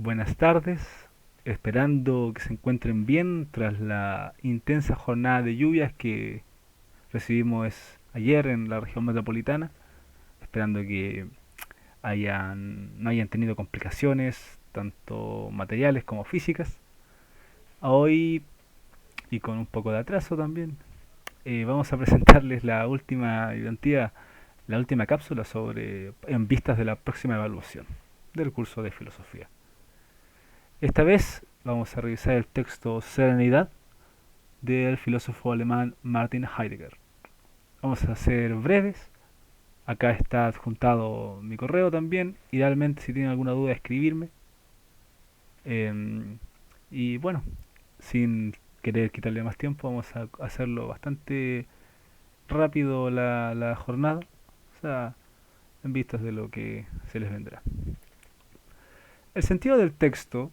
buenas tardes, esperando que se encuentren bien tras la intensa jornada de lluvias que recibimos ayer en la región metropolitana, esperando que no hayan tenido complicaciones, tanto materiales como físicas. Hoy, y con un poco de atraso también, vamos a presentarles la última identidad, la última cápsula sobre en vistas de la próxima evaluación del curso de filosofía. Esta vez vamos a revisar el texto Serenidad del filósofo alemán Martin Heidegger. Vamos a ser breves. Acá está adjuntado mi correo también. Idealmente, si tienen alguna duda, escribirme. Y bueno, sin querer quitarle más tiempo, vamos a hacerlo bastante rápido la jornada. O sea, en vistas de lo que se les vendrá. El sentido del texto,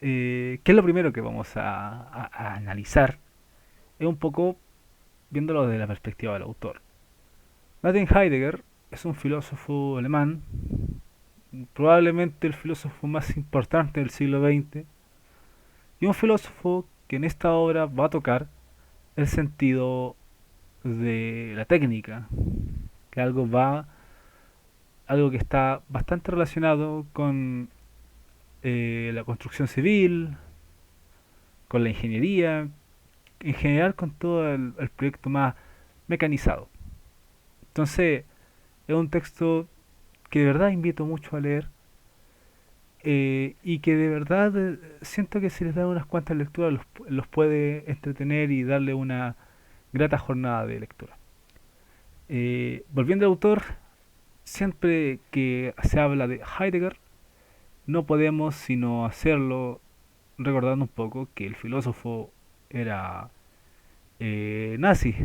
que es lo primero que vamos a analizar, es un poco viéndolo desde la perspectiva del autor. Martin Heidegger es un filósofo alemán, probablemente el filósofo más importante del siglo XX, y un filósofo que en esta obra va a tocar el sentido de la técnica, que algo que está bastante relacionado con la construcción civil, con la ingeniería, en general con todo el proyecto más mecanizado. Entonces, es un texto que de verdad invito mucho a leer, y que de verdad siento que si les da unas cuantas lecturas los puede entretener y darle una grata jornada de lectura. Volviendo al autor, siempre que se habla de Heidegger, no podemos sino hacerlo recordando un poco que el filósofo era nazi,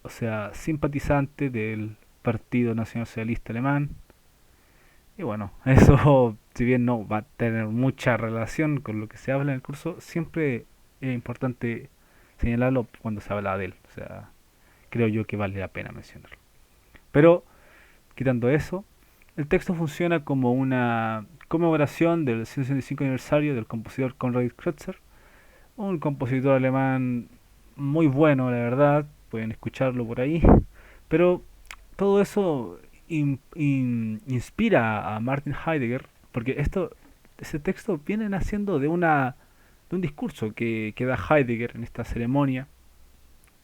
o sea, simpatizante del Partido Nacional Socialista Alemán. Y bueno, eso, si bien no va a tener mucha relación con lo que se habla en el curso, siempre es importante señalarlo cuando se habla de él. O sea, creo yo que vale la pena mencionarlo. Pero, quitando eso, el texto funciona como una conmemoración del 165 aniversario del compositor Konrad Kreutzer, un compositor alemán muy bueno, la verdad, pueden escucharlo por ahí, pero todo eso inspira a Martin Heidegger, porque ese texto viene naciendo de un discurso que da Heidegger en esta ceremonia,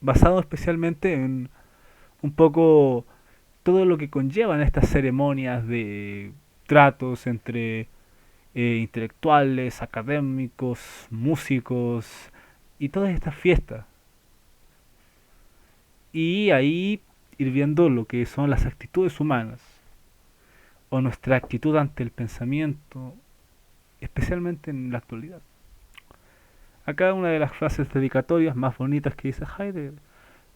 basado especialmente en un poco todo lo que conllevan estas ceremonias de tratos entre intelectuales, académicos, músicos y todas estas fiestas. Y ahí ir viendo lo que son las actitudes humanas o nuestra actitud ante el pensamiento, especialmente en la actualidad. Acá una de las frases dedicatorias más bonitas que dice Heidegger: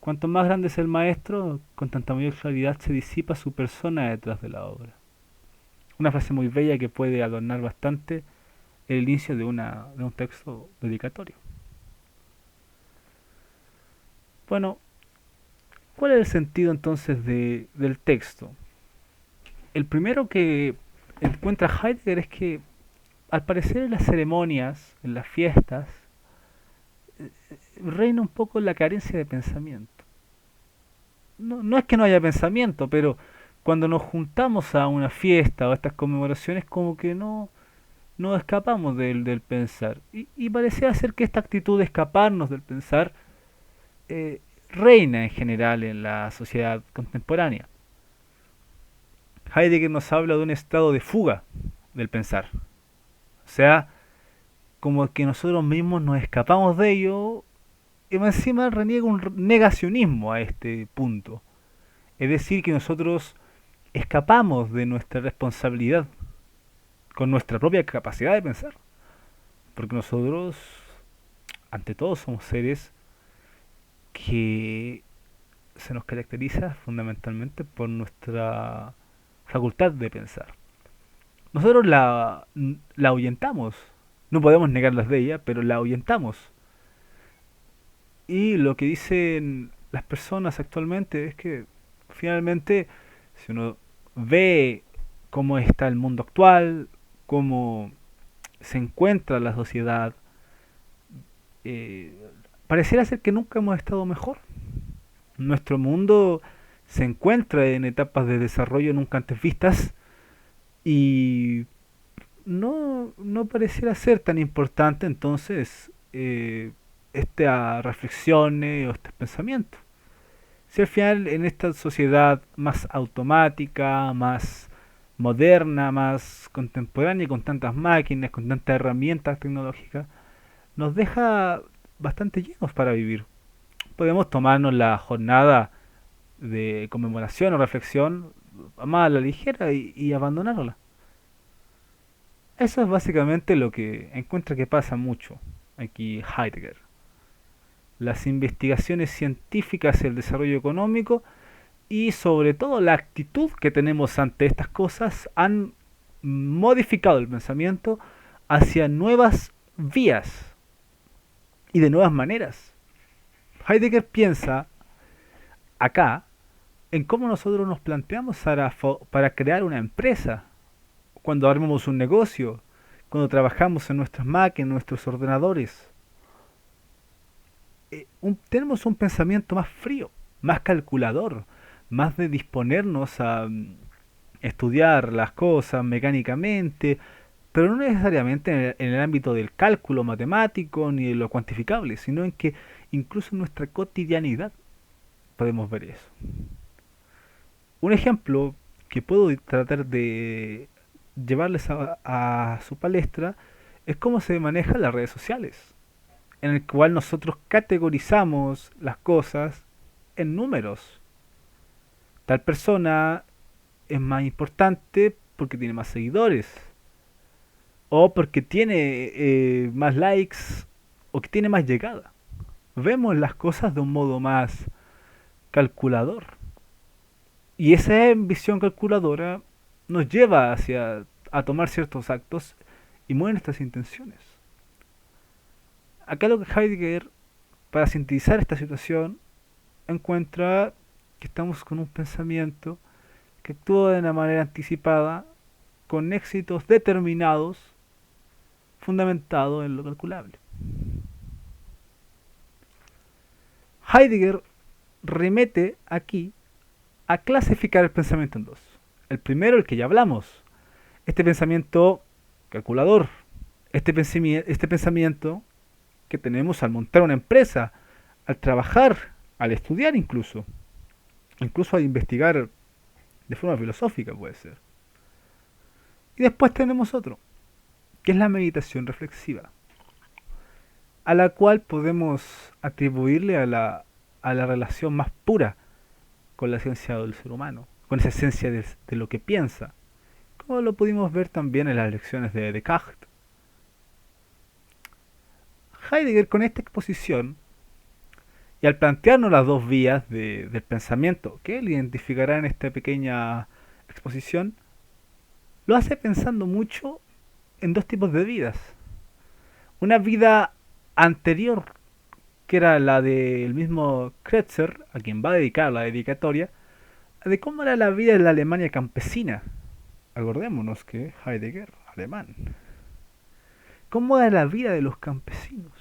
cuanto más grande es el maestro, con tanta mayor claridad se disipa su persona detrás de la obra. Una frase muy bella que puede adornar bastante el inicio de un texto dedicatorio. Bueno, ¿cuál es el sentido entonces del texto? El primero que encuentra Heidegger es que al parecer en las ceremonias, en las fiestas, reina un poco la carencia de pensamiento. No es que no haya pensamiento, pero cuando nos juntamos a una fiesta o a estas conmemoraciones como que no escapamos del pensar. Y parecía ser que esta actitud de escaparnos del pensar reina en general en la sociedad contemporánea. Heidegger nos habla de un estado de fuga del pensar. O sea, como que nosotros mismos nos escapamos de ello y encima reniega un negacionismo a este punto. Es decir, que nosotros escapamos de nuestra responsabilidad con nuestra propia capacidad de pensar. Porque nosotros, ante todo, somos seres que se nos caracteriza fundamentalmente por nuestra facultad de pensar. Nosotros la ahuyentamos. No podemos negarlas de ella, pero la ahuyentamos. Y lo que dicen las personas actualmente es que finalmente, si uno ve cómo está el mundo actual, cómo se encuentra la sociedad, eh, pareciera ser que nunca hemos estado mejor. Nuestro mundo se encuentra en etapas de desarrollo nunca antes vistas y no pareciera ser tan importante entonces esta reflexión o este pensamiento. Si al final en esta sociedad más automática, más moderna, más contemporánea, con tantas máquinas, con tantas herramientas tecnológicas, nos deja bastante llenos para vivir. Podemos tomarnos la jornada de conmemoración o reflexión más a la ligera y abandonarla. Eso es básicamente lo que encuentra que pasa mucho aquí Heidegger. Las investigaciones científicas y el desarrollo económico y sobre todo la actitud que tenemos ante estas cosas han modificado el pensamiento hacia nuevas vías y de nuevas maneras. Heidegger piensa acá en cómo nosotros nos planteamos para crear una empresa, cuando armamos un negocio, cuando trabajamos en nuestras máquinas, en nuestros ordenadores. Tenemos un pensamiento más frío, más calculador, más de disponernos a estudiar las cosas mecánicamente, pero no necesariamente en el ámbito del cálculo matemático ni de lo cuantificable, sino en que incluso en nuestra cotidianidad podemos ver eso. Un ejemplo que puedo tratar de llevarles a su palestra es cómo se manejan las redes sociales, en el cual nosotros categorizamos las cosas en números. Tal persona es más importante porque tiene más seguidores, o porque tiene más likes, o que tiene más llegada. Vemos las cosas de un modo más calculador. Y esa visión calculadora nos lleva hacia a tomar ciertos actos y mueve nuestras intenciones. Acá lo que Heidegger, para sintetizar esta situación, encuentra que estamos con un pensamiento que actúa de una manera anticipada, con éxitos determinados, fundamentado en lo calculable. Heidegger remete aquí a clasificar el pensamiento en dos. El primero, el que ya hablamos, este pensamiento calculador, este pensamiento que tenemos al montar una empresa, al trabajar, al estudiar incluso al investigar de forma filosófica puede ser. Y después tenemos otro, que es la meditación reflexiva, a la cual podemos atribuirle a la relación más pura con la esencia del ser humano, con esa esencia de lo que piensa, como lo pudimos ver también en las lecciones de Descartes. Heidegger, con esta exposición y al plantearnos las dos vías del pensamiento que él identificará en esta pequeña exposición, lo hace pensando mucho en dos tipos de vidas. Una vida anterior, que era la del mismo Kretzer, a quien va a dedicar la dedicatoria, de cómo era la vida en la Alemania campesina. Acordémonos que Heidegger, alemán. ¿Cómo era la vida de los campesinos?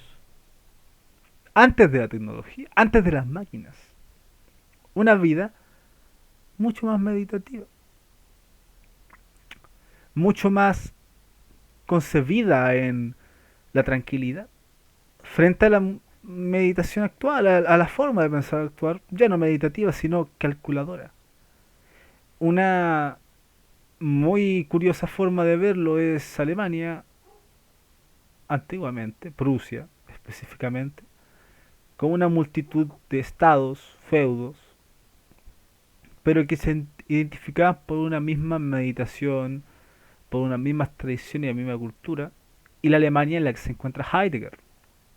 Antes de la tecnología, antes de las máquinas. Una vida mucho más meditativa, mucho más concebida en la tranquilidad, frente a la meditación actual, a la forma de pensar actual, ya no meditativa, sino calculadora. Una muy curiosa forma de verlo es Alemania, antiguamente, Prusia específicamente, con una multitud de estados, feudos, pero que se identificaban por una misma meditación, por una misma tradición y la misma cultura, y la Alemania en la que se encuentra Heidegger,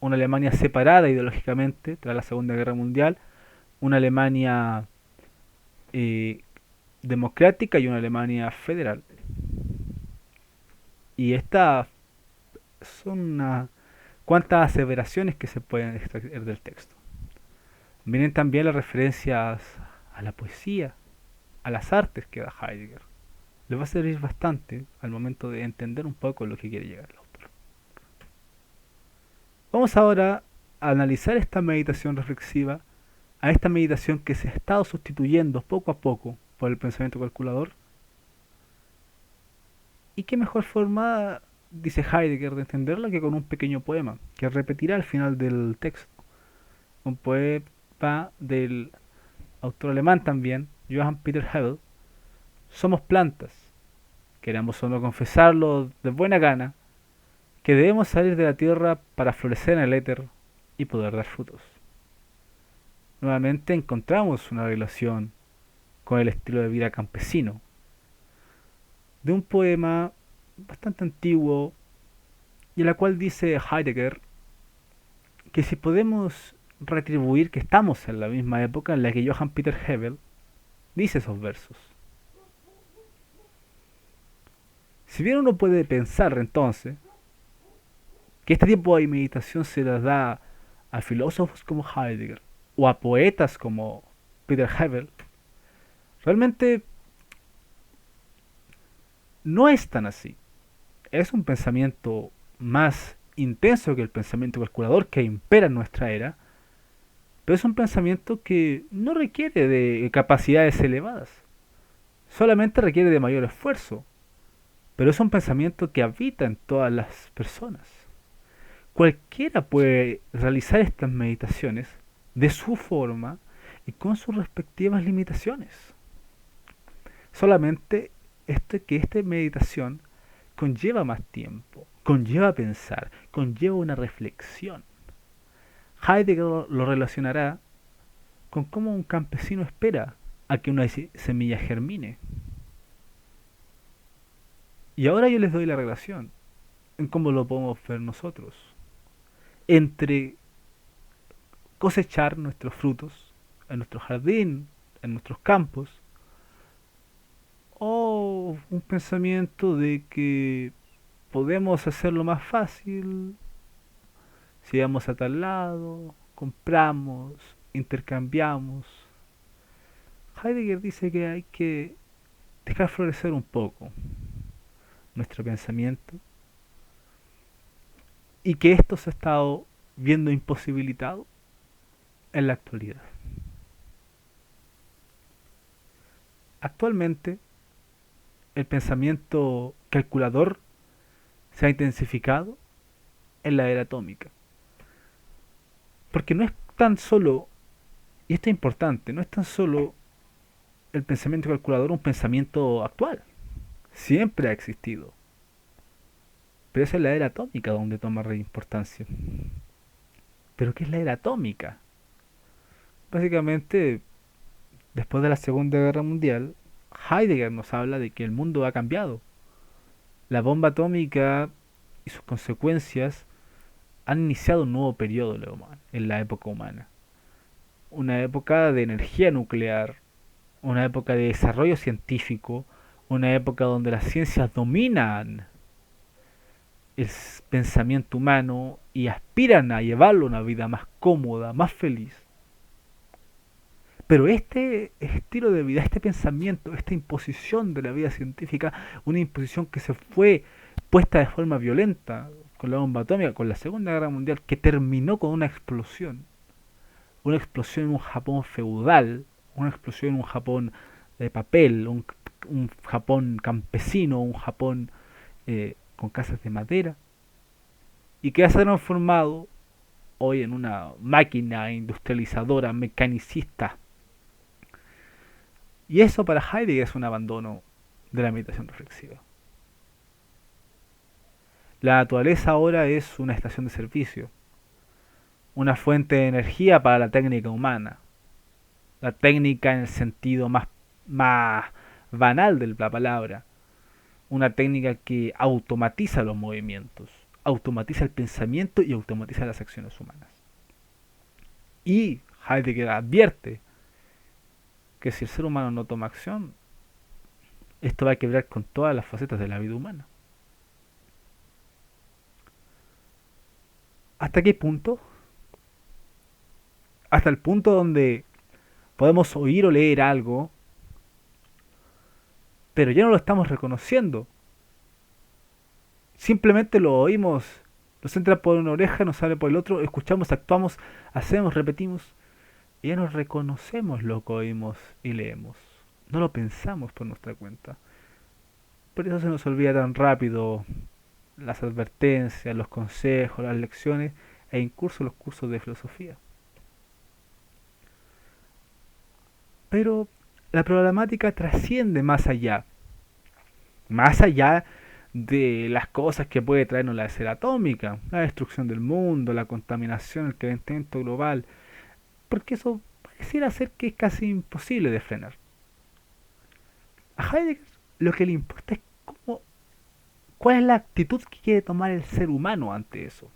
una Alemania separada ideológicamente tras la Segunda Guerra Mundial, una Alemania eh, democrática y una Alemania federal. Y estas son unas cuantas aseveraciones que se pueden extraer del texto. Vienen también las referencias a la poesía, a las artes que da Heidegger, les va a servir bastante al momento de entender un poco lo que quiere llegar el autor. Vamos ahora a analizar esta meditación reflexiva, a esta meditación que se ha estado sustituyendo poco a poco por el pensamiento calculador. ¿Y qué mejor forma, dice Heidegger, de entenderla que con un pequeño poema, que repetirá al final del texto? Un poema del autor alemán también, Johann Peter Hebel. Somos plantas, queramos o no confesarlo de buena gana, que debemos salir de la tierra para florecer en el éter y poder dar frutos. Nuevamente encontramos una relación con el estilo de vida campesino, de un poema bastante antiguo y en la cual dice Heidegger que si podemos retribuir que estamos en la misma época en la que Johann Peter Hebel dice esos versos. Si bien uno puede pensar entonces que este tipo de meditación se las da a filósofos como Heidegger o a poetas como Peter Hebel, realmente no es tan así. Es un pensamiento más intenso que el pensamiento calculador que impera en nuestra era, pero es un pensamiento que no requiere de capacidades elevadas, solamente requiere de mayor esfuerzo, pero es un pensamiento que habita en todas las personas. Cualquiera puede realizar estas meditaciones de su forma y con sus respectivas limitaciones. Solamente que esta meditación conlleva más tiempo, conlleva pensar, conlleva una reflexión. Heidegger lo relacionará con cómo un campesino espera a que una semilla germine. Y ahora yo les doy la relación en cómo lo podemos ver nosotros. Entre cosechar nuestros frutos en nuestro jardín, en nuestros campos, o un pensamiento de que podemos hacerlo más fácil si vamos a tal lado, compramos, intercambiamos. Heidegger dice que hay que dejar florecer un poco nuestro pensamiento y que esto se ha estado viendo imposibilitado en la actualidad. Actualmente el pensamiento calculador se ha intensificado en la era atómica. Porque no es tan solo, y esto es importante, no es tan solo el pensamiento calculador un pensamiento actual. Siempre ha existido. Pero es en la era atómica donde toma importancia. ¿Pero qué es la era atómica? Básicamente, después de la Segunda Guerra Mundial, Heidegger nos habla de que el mundo ha cambiado. La bomba atómica y sus consecuencias han iniciado un nuevo periodo en la época humana. Una época de energía nuclear, una época de desarrollo científico, una época donde las ciencias dominan el pensamiento humano y aspiran a llevarlo a una vida más cómoda, más feliz. Pero este estilo de vida, este pensamiento, esta imposición de la vida científica, una imposición que se fue puesta de forma violenta con la bomba atómica, con la Segunda Guerra Mundial, que terminó con una explosión en un Japón feudal, una explosión en un Japón de papel, un Japón campesino, un Japón con casas de madera, y que ha sido transformado hoy en una máquina industrializadora, mecanicista. Y eso para Heidegger es un abandono de la meditación reflexiva. La naturaleza ahora es una estación de servicio, una fuente de energía para la técnica humana, la técnica en el sentido más banal de la palabra, una técnica que automatiza los movimientos, automatiza el pensamiento y automatiza las acciones humanas. Y Heidegger advierte que si el ser humano no toma acción, esto va a quebrar con todas las facetas de la vida humana. ¿Hasta qué punto? Hasta el punto donde podemos oír o leer algo pero ya no lo estamos reconociendo. Simplemente lo oímos, nos entra por una oreja, nos sale por el otro, escuchamos, actuamos, hacemos, repetimos, y ya nos reconocemos lo que oímos y leemos. No lo pensamos por nuestra cuenta. Por eso se nos olvida tan rápido las advertencias, los consejos, las lecciones e incluso los cursos de filosofía. Pero la problemática trasciende más allá de las cosas que puede traernos la esfera atómica, la destrucción del mundo, la contaminación, el calentamiento global, porque eso pareciera ser que es casi imposible de frenar. A Heidegger lo que le importa es cuál es la actitud que quiere tomar el ser humano ante eso.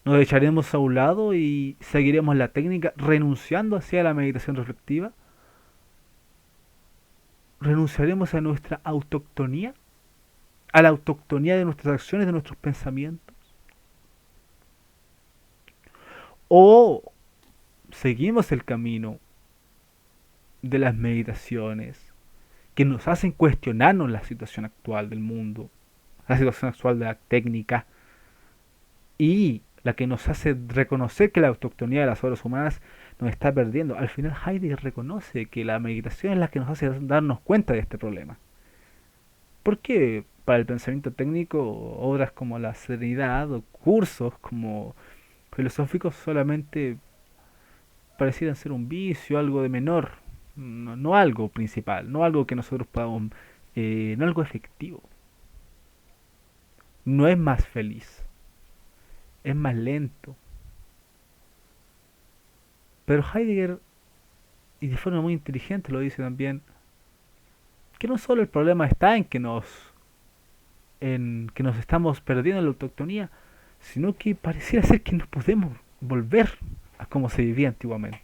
¿Nos echaremos a un lado y seguiremos la técnica renunciando hacia la meditación reflexiva? ¿Renunciaremos a nuestra autoctonía? ¿A la autoctonía de nuestras acciones, de nuestros pensamientos? ¿O seguimos el camino de las meditaciones que nos hacen cuestionarnos la situación actual del mundo, la situación actual de la técnica y la que nos hace reconocer que la autoctonía de las obras humanas nos está perdiendo? Al final Heidegger reconoce que la meditación es la que nos hace darnos cuenta de este problema. ¿Por qué para el pensamiento técnico obras como la Serenidad o cursos como filosóficos solamente parecieran ser un vicio, algo de menor, no algo principal, no algo que nosotros podamos, no algo efectivo? No es más feliz, es más lento. Pero Heidegger, y de forma muy inteligente lo dice también, que no solo el problema está en que nos estamos perdiendo en la autoctonía, sino que pareciera ser que no podemos volver a como se vivía antiguamente.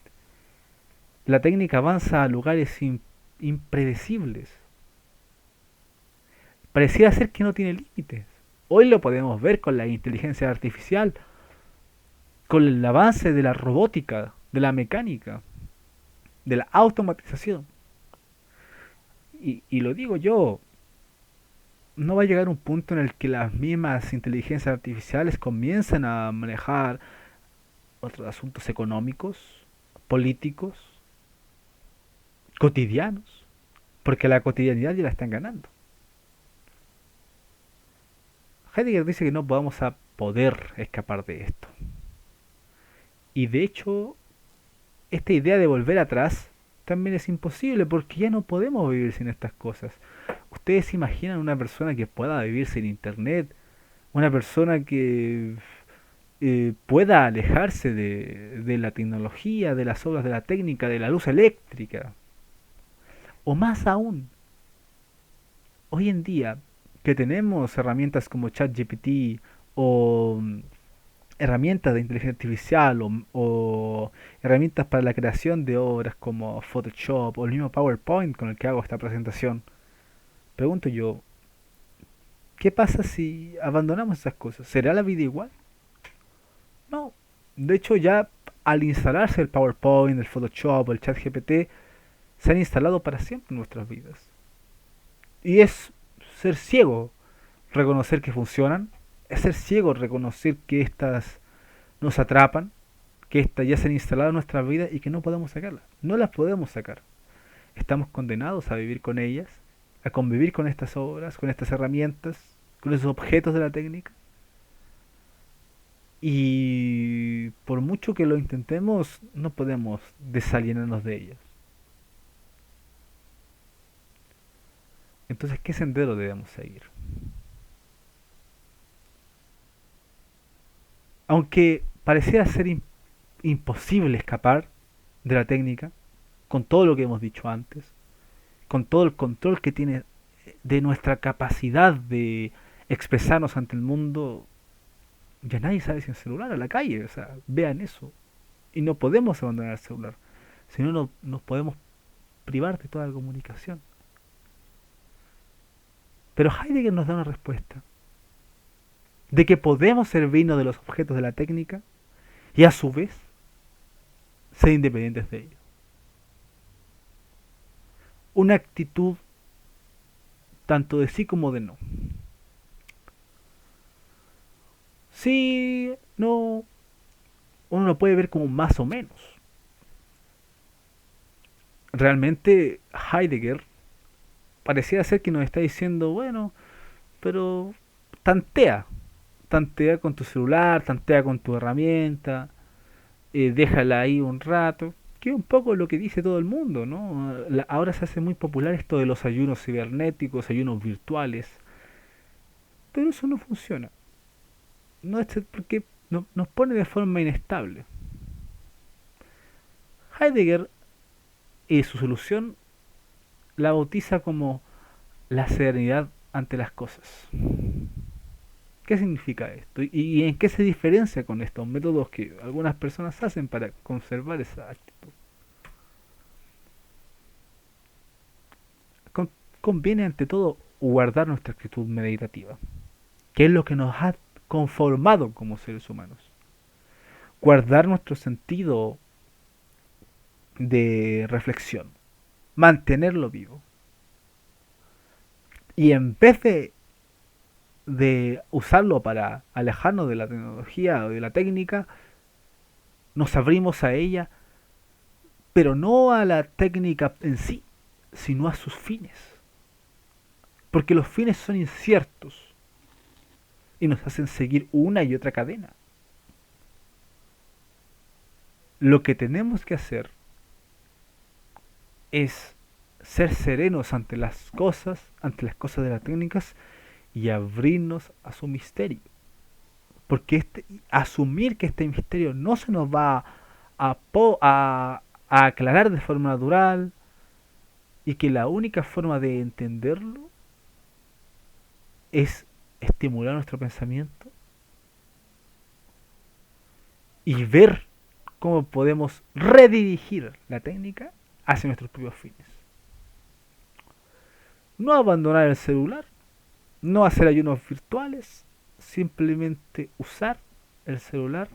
La técnica avanza a lugares impredecibles. Pareciera ser que no tiene límites. Hoy lo podemos ver con la inteligencia artificial, con el avance de la robótica, de la mecánica, de la automatización. Y lo digo yo, no va a llegar un punto en el que las mismas inteligencias artificiales comiencen a manejar otros asuntos económicos, políticos, cotidianos, porque la cotidianidad ya la están ganando. Heidegger dice que no vamos a poder escapar de esto. Y de hecho, esta idea de volver atrás también es imposible porque ya no podemos vivir sin estas cosas. ¿Ustedes se imaginan una persona que pueda vivir sin internet? Una persona que pueda alejarse de la tecnología, de las obras de la técnica, de la luz eléctrica. O más aún, hoy en día que tenemos herramientas como ChatGPT o herramientas de inteligencia artificial o herramientas para la creación de obras como Photoshop o el mismo PowerPoint con el que hago esta presentación, pregunto yo, ¿qué pasa si abandonamos esas cosas? ¿Será la vida igual? No. De hecho, ya al instalarse el PowerPoint, el Photoshop, el ChatGPT, se han instalado para siempre en nuestras vidas. Y es ser ciego reconocer que funcionan, es ser ciego reconocer que estas nos atrapan, que estas ya se han instalado en nuestras vidas y que no podemos sacarlas. No las podemos sacar. Estamos condenados a vivir con ellas, a convivir con estas obras, con estas herramientas, con esos objetos de la técnica. Y por mucho que lo intentemos, no podemos desalienarnos de ellas. Entonces, ¿qué sendero debemos seguir? Aunque pareciera ser imposible escapar de la técnica, con todo lo que hemos dicho antes, con todo el control que tiene de nuestra capacidad de expresarnos ante el mundo, ya nadie sale sin celular a la calle, o sea, vean eso. Y no podemos abandonar el celular, si no nos podemos privar de toda la comunicación. Pero Heidegger nos da una respuesta, de que podemos servirnos de los objetos de la técnica y a su vez ser independientes de ellos. Una actitud tanto de sí como de no. Sí, no, uno lo puede ver como más o menos. Realmente Heidegger pareciera ser que nos está diciendo, bueno, pero tantea, tantea con tu celular, tantea con tu herramienta, déjala ahí un rato, que es un poco lo que dice todo el mundo, ¿no? Ahora se hace muy popular esto de los ayunos cibernéticos, ayunos virtuales, pero eso no funciona. No es porque nos pone de forma inestable. Heidegger y su solución la bautiza como la serenidad ante las cosas. ¿Qué significa esto? ¿Y en qué se diferencia con estos métodos que algunas personas hacen para conservar esa actitud? Conviene ante todo guardar nuestra actitud meditativa, que es lo que nos ha conformado como seres humanos. Guardar nuestro sentido de reflexión, mantenerlo vivo. Y en vez de usarlo para alejarnos de la tecnología o de la técnica, nos abrimos a ella, pero no a la técnica en sí, sino a sus fines. Porque los fines son inciertos y nos hacen seguir una y otra cadena. Lo que tenemos que hacer es ser serenos ante las cosas de las técnicas y abrirnos a su misterio. Porque asumir que este misterio no se nos va a aclarar de forma natural y que la única forma de entenderlo es estimular nuestro pensamiento y ver cómo podemos redirigir la técnica hacia nuestros propios fines. No abandonar el celular, no hacer ayunos virtuales, simplemente usar el celular,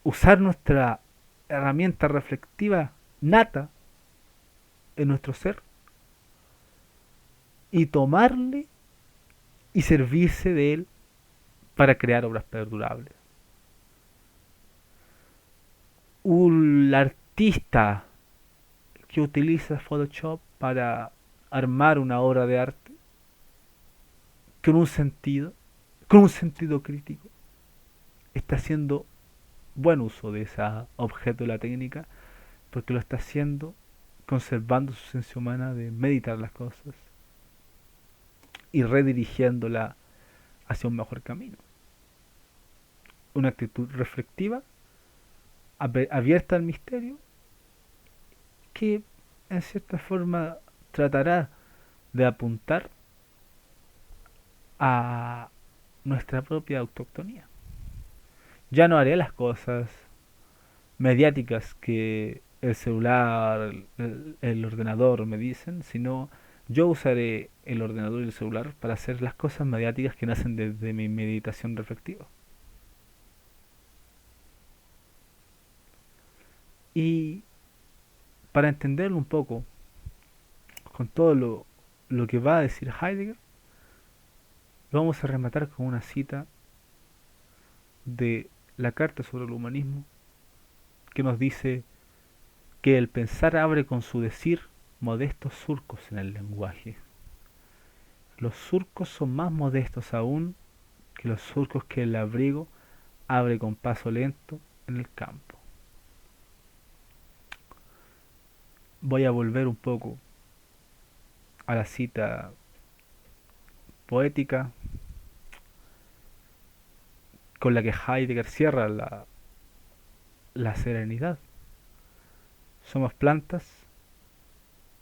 usar nuestra herramienta reflectiva nata en nuestro ser y tomarle y servirse de él para crear obras perdurables. Un artista que utiliza Photoshop para armar una obra de arte con un sentido crítico, está haciendo buen uso de ese objeto de la técnica porque lo está haciendo conservando su esencia humana de meditar las cosas y redirigiéndola hacia un mejor camino. Una actitud reflexiva, abierta al misterio, que en cierta forma tratará de apuntar a nuestra propia autoctonía. Ya no haré las cosas mediáticas que el celular, el ordenador me dicen, sino yo usaré el ordenador y el celular para hacer las cosas mediáticas que nacen desde mi meditación reflectiva. Y para entenderlo un poco, con todo lo que va a decir Heidegger, lo vamos a rematar con una cita de la Carta sobre el Humanismo que nos dice que el pensar abre con su decir modestos surcos en el lenguaje. Los surcos son más modestos aún que los surcos que el abrigo abre con paso lento en el campo. Voy a volver un poco a la cita poética con la que Heidegger cierra la serenidad. Somos plantas,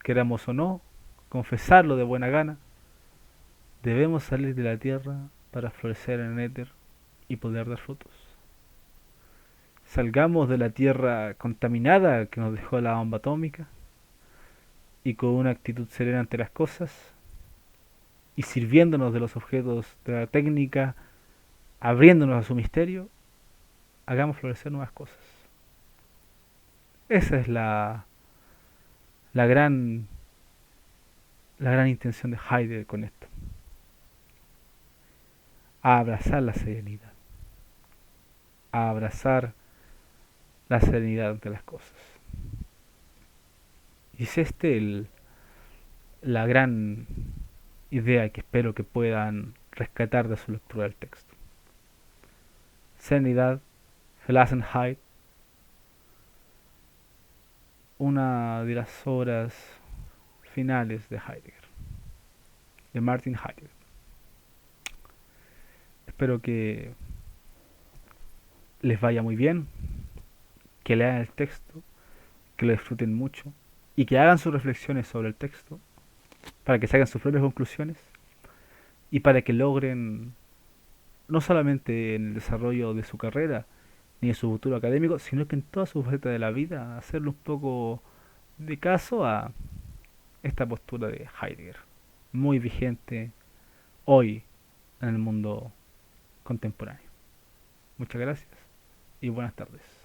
queramos o no, confesarlo de buena gana, debemos salir de la tierra para florecer en el éter y poder dar frutos. Salgamos de la tierra contaminada que nos dejó la bomba atómica y con una actitud serena ante las cosas y sirviéndonos de los objetos de la técnica, abriéndonos a su misterio, hagamos florecer nuevas cosas. Esa es la gran la gran intención de Heidegger con esto, a abrazar la serenidad, a abrazar la serenidad ante las cosas. Y es la gran idea que espero que puedan rescatar de su lectura del texto. Serenidad, Gelassenheit, una de las obras finales de Heidegger, de Martin Heidegger. Espero que les vaya muy bien, que lean el texto, que lo disfruten mucho y que hagan sus reflexiones sobre el texto para que saquen sus propias conclusiones y para que logren, no solamente en el desarrollo de su carrera ni en su futuro académico, sino que en toda su faceta de la vida, hacerle un poco de caso a esta postura de Heidegger, muy vigente hoy en el mundo contemporáneo. Muchas gracias y buenas tardes.